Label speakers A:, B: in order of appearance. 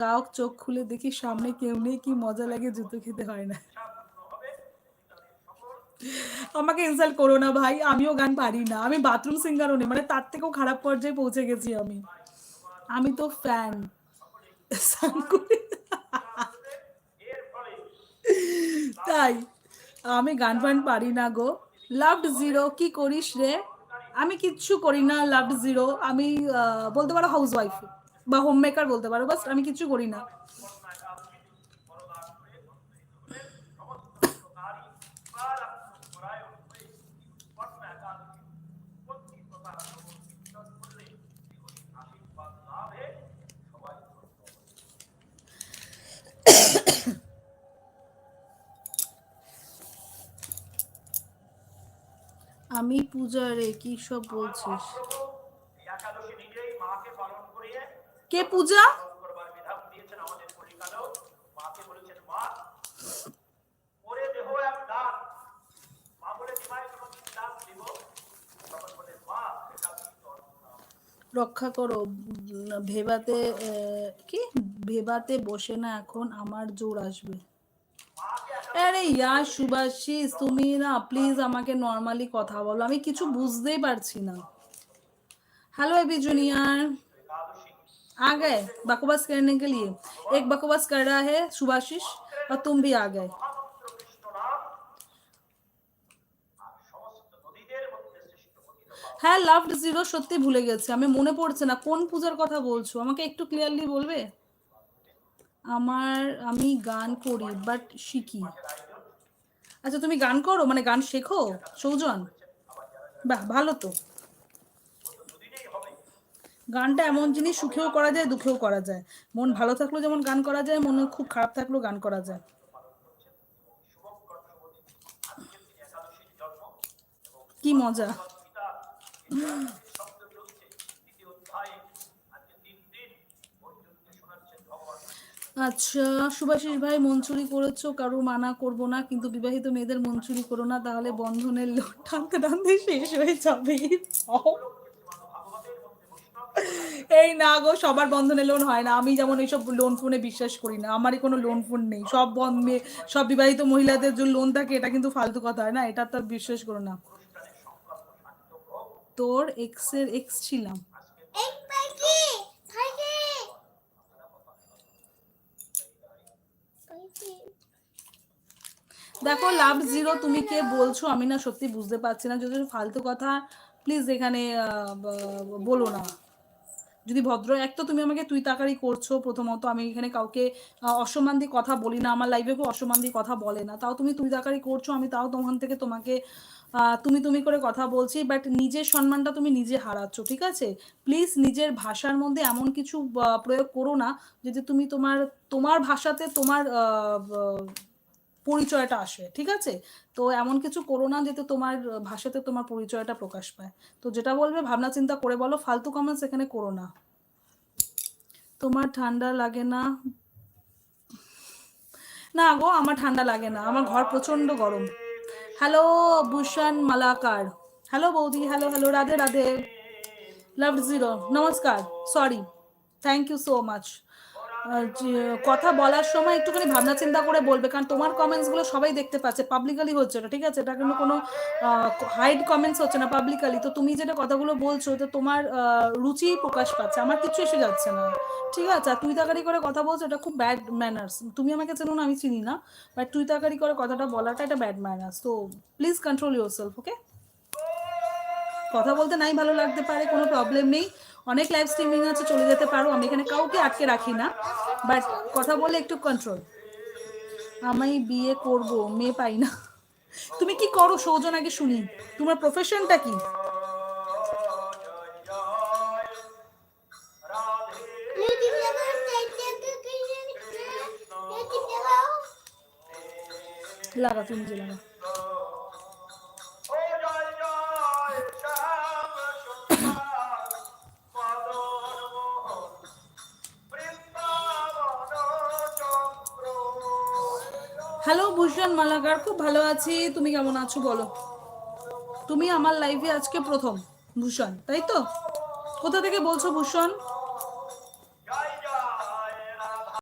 A: তাও চোখ খুলে দেখি সামনে কেউ নেই, কি মজা লাগে, জুতো খেতে হয় না। আমাকে ইনসাল্ট করো না ভাই, আমিও গান পারি না, আমি বাথরুম সিঙ্গারও নেই, মানে তার থেকেও খারাপ পর্যায়ে পৌঁছে গেছি আমি। আমি তো ফ্যান। তাই আমি গান ফান পারি না গো। লাভড জিরো কি করিস রে? আমি কিচ্ছু করি না লাভড জিরো, আমি বলতে পারো হাউস ওয়াইফ বা হোম মেকার বলতে পারো, বাস আমি কিচ্ছু করি না। আমি পূজা রে, কি সব বলছিস? কে পূজা? রক্ষা করো ভেবাতে, কি ভেবাতে বসে না, এখন আমার জোর আসবে। আরে ইয়ার সুভাষিস, তুমি না প্লিজ আমাকে নর্মালি কথা বলো, আমি কিছু বুঝতেই পারছি না। हेलो एबी जूनियर, आ गए बकवास करने के लिए। एक बकवास कर रहा है सुभाषिस और तुम भी आ गए। হ্যাঁ লাভড জিরো সত্যি ভুলে গেছি আমি, মনে পড়ছে না কোন পূজার কথা বলছো, আমাকে একটু ক্লিয়ারলি বলবে? আমি গান করি বাট শিখি। আচ্ছা তুমি গান করো, মানে গান শেখো সৌজন? বাহ ভালো তো। গানটা এমন জিনিস, সুখেও করা যায় দুঃখেও করা যায়। মন ভালো থাকলেও যেমন গান করা যায়, মন খুব খারাপ থাকলেও গান করা যায়। কি মজা। আচ্ছা সুভাষিস ভাই, মন চুরি করেছো, কারো মানা করবো না, কিন্তু বিবাহিত মেয়েদের মন চুরি করো না, তাহলে বন্ধনের লোন টানতে টানতে শেষ হয়ে যাবে। এই না গো, সবার বন্ধনে লোন হয় না, আমি যেমন এইসব লোন ফোনে বিশ্বাস করি না, আমারই কোনো লোন ফোন নেই, সব সব বিবাহিত মহিলাদের যে লোন থাকে এটা কিন্তু ফালতু কথা হয় না, এটা তো বিশ্বাস করো না। তোর এক্সের এক্স ছিলাম। দেখো লাভ জিরো, তুমি কে বলছো আমি না সত্যি বুঝতে পারছি না, যদি ফালতু কথা প্লিজ এখানে বলো না। যদি ভদ্র, এক তো তুমি আমাকে তুই তাকারি করছো, প্রথমত আমি এখানে কাউকে অসম্মান দিয়ে কথা বলি না, আমার লাইফে কেউ অসম্মান দিয়ে কথা বলে না, তাও তুমি তুই তাকারি করছো, আমি তাও তোমার থেকে তোমাকে তুমি তুমি করে কথা বলছি, বাট নিজের সম্মানটা তুমি নিজে হারাচ্ছ, ঠিক আছে? প্লিজ নিজের ভাষার মধ্যে এমন কিছু প্রয়োগ করো না, যদি তুমি তোমার তোমার ভাষাতে তোমার পরিচয়টা আসে, ঠিক আছে? তো এমন কিছু করো না যাতে তোমার ভাষাতে তোমার পরিচয়টা প্রকাশ পায়। তো যেটা বলবে ভাবনা চিন্তা করে বলো, ফালতু কমেন্টস এখানে করো না। তোমার ঠান্ডা লাগে না? না গো আমার ঠান্ডা লাগে না, আমার ঘর প্রচন্ড গরম। হ্যালো ভূষণ মালাকার, হ্যালো বৌদি, হ্যালো হ্যালো, রাধে রাধে। লাভ জিরো নমস্কার, sorry, thank you so much. কথা বলার সময় একটুখানি ভাবনা চিন্তা করে বলবে, কারণ তোমার কমেন্টসগুলো সবাই দেখতে পাচ্ছে, পাবলিকালি হচ্ছে এটা, ঠিক আছে? এটা কিন্তু কোনো হাইড কমেন্টস হচ্ছে না, পাবলিকালি। তো তুমি যেটা কথাগুলো বলছো, তো তোমার রুচি প্রকাশ পাচ্ছে, আমার কিছু এসে যাচ্ছে না, ঠিক আছে? আর তুই তাকারি করে কথা বলছো, এটা খুব ব্যাড ম্যানার্স। তুমি আমাকে চেনো না, আমি চিনি না, বাট তুই তাকারি করে কথাটা বলাটা এটা ব্যাড ম্যানার্স। তো প্লিজ কন্ট্রোল ইউর সেলফ, ওকে? কথা বলতে নাই ভালো লাগতে পারে, কোনো প্রবলেম নেই, অনেক লাইভ স্ট্রিমিং আছে, চলে যেতে পারো, আমি এখানে কাউকে আটকে রাখি না, বাট কথা বলে একটু কন্ট্রোল। আমি বিয়ে করব, মেয়ে পাই না। তুমি কি করো সৌজন, আগে শুনি তোমার প্রফেশনটা কি? লাগা তুমি যে লাগা। হ্যালো ভূষণ মালাকার, খুব ভালো আছি, তুমি কেমন আছো বলো? তুমি আমার লাইফে আজকে প্রথম ভূষণ, তাই তো? কোথা থেকে বলছো ভূষণ?